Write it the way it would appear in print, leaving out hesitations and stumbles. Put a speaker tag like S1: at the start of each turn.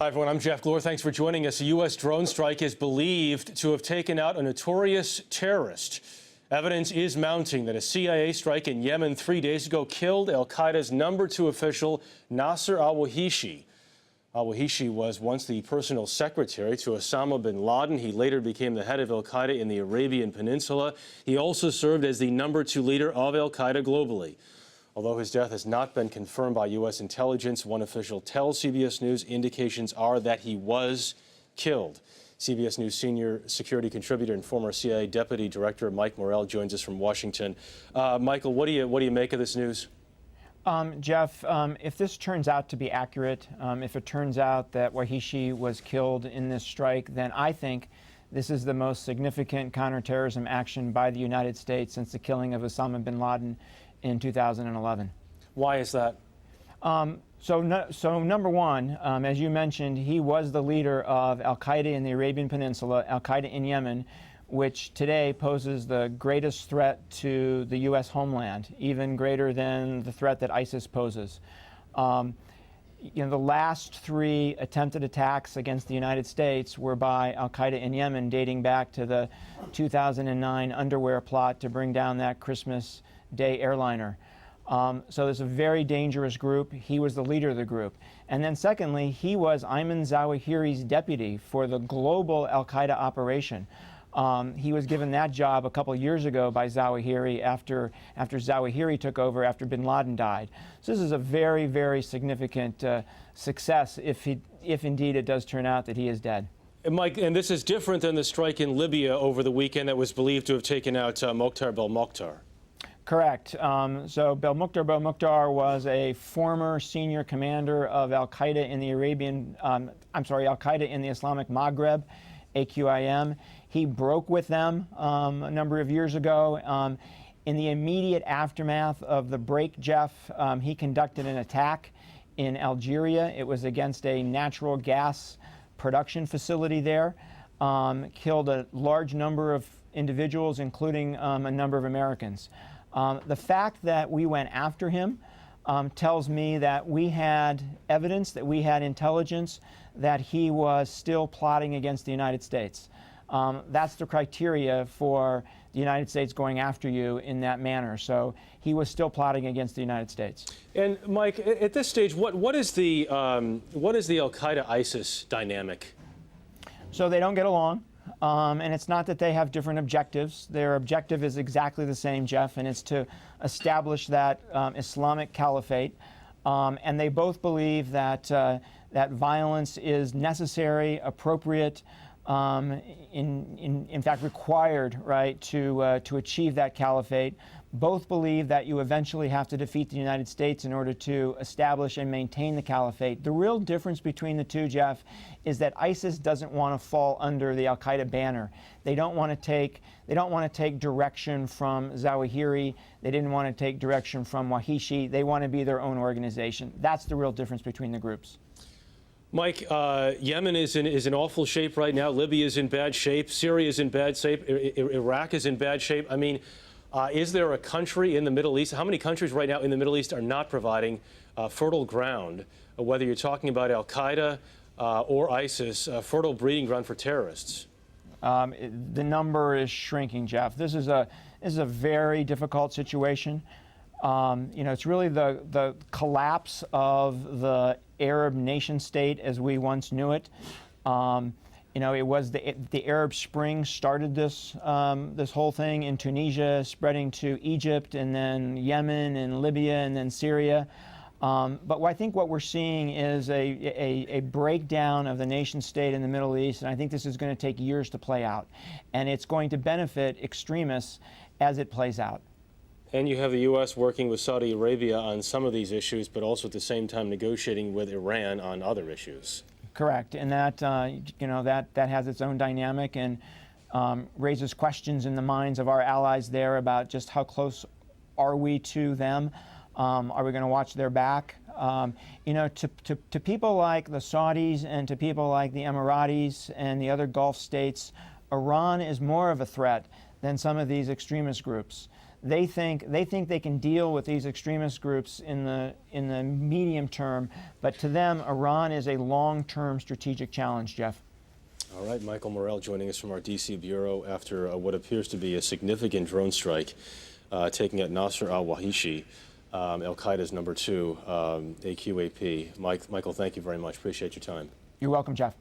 S1: Hi, everyone. I'm Jeff Glor. Thanks for joining us. A U.S. drone strike is believed to have taken out a notorious terrorist. Evidence is mounting that a CIA strike in Yemen 3 days ago killed al-Qaeda's #2 official, Nasser al-Wahishi. Al-Wahishi was once the personal secretary to Osama bin Laden. He later became the head of al-Qaeda in the Arabian Peninsula. He also served as the #2 leader of al-Qaeda globally. Although his death has not been confirmed by U.S. intelligence, one official tells CBS News indications are that he was killed. CBS News senior security contributor and former CIA deputy director Mike Morell joins us from Washington. Michael, what do you make of this news?
S2: Jeff, if this turns out to be accurate, if it turns out that Wahishi was killed in this strike, then I think this is the most significant counterterrorism action by the United States since the killing of Osama bin Laden in 2011.
S1: Why is that?
S2: So number one, as you mentioned, he was the leader of al-Qaeda in the Arabian Peninsula, al-Qaeda in Yemen, which today poses the greatest threat to the U.S. homeland, even greater than the threat that ISIS poses. The last 3 attempted attacks against the United States were by al-Qaeda in Yemen, dating back to the 2009 underwear plot to bring down that Christmas Day airliner. So there's a very dangerous group. He was the leader of the group. And then secondly, he was Ayman Zawahiri's deputy for the global al-Qaeda operation. He was given that job a couple years ago by Zawahiri after Zawahiri took over after bin Laden died. So this is a very, very significant success if indeed it does turn out that he is dead.
S1: And Mike, and this is different than the strike in Libya over the weekend that was believed to have taken out Mokhtar Belmokhtar.
S2: Correct. So Belmokhtar was a former senior commander of al-Qaeda in the al-Qaeda in the Islamic Maghreb, AQIM. He broke with them a number of years ago. In the immediate aftermath of the break, Jeff, he conducted an attack in Algeria. It was against a natural gas production facility there, killed a large number of individuals, including a number of Americans. The fact that we went after him tells me that we had evidence, that we had intelligence, that he was still plotting against the United States. That's the criteria for the United States going after you in that manner. So he was still plotting against the United States. And
S1: Mike, at this stage, what is the Al-Qaeda-ISIS dynamic?
S2: So they don't get along. And it's not that they have different objectives. Their objective is exactly the same, Jeff, and it's to establish that Islamic caliphate. And they both believe that that violence is necessary, appropriate, in fact required, right, to achieve that caliphate. Both believe that you eventually have to defeat the United States in order to establish and maintain the caliphate. The real difference between the two, Jeff, is that ISIS doesn't want to fall under the al-Qaeda banner. They don't want to take direction from Zawahiri. They didn't want to take direction from Wahishi. They want to be their own organization. That's the real difference between the groups.
S1: Mike, Yemen is in awful shape right now. Libya is in bad shape. Syria is in bad shape. Iraq is in bad shape. I mean, is there a country in the Middle East? How many countries right now in the Middle East are not providing fertile ground, whether you're talking about al-Qaeda or ISIS, fertile breeding ground for terrorists?
S2: The number is shrinking, Jeff. This is a very difficult situation. It's really the collapse of the Arab nation state as we once knew it. It was the Arab Spring started this whole thing in Tunisia, spreading to Egypt, and then Yemen, and Libya, and then Syria. But I think what we're seeing is a breakdown of the nation state in the Middle East, and I think this is going to take years to play out. And it's going to benefit extremists as it plays out.
S1: And you have the U.S. working with Saudi Arabia on some of these issues, but also at the same time negotiating with Iran on other issues.
S2: Correct, and that that has its own dynamic and raises questions in the minds of our allies there about just how close are we to them. Are we going to watch their back? To people like the Saudis and to people like the Emiratis and the other Gulf states, Iran is more of a threat than some of these extremist groups. They think they can deal with these extremist groups in the medium term, but to them, Iran is a long-term strategic challenge, Jeff.
S1: All right, Michael Morell joining us from our D.C. bureau after what appears to be a significant drone strike taking out Nasser al-Wahishi, al-Qaeda's #2 AQAP. Michael, thank you very much. Appreciate your time.
S2: You're welcome, Jeff.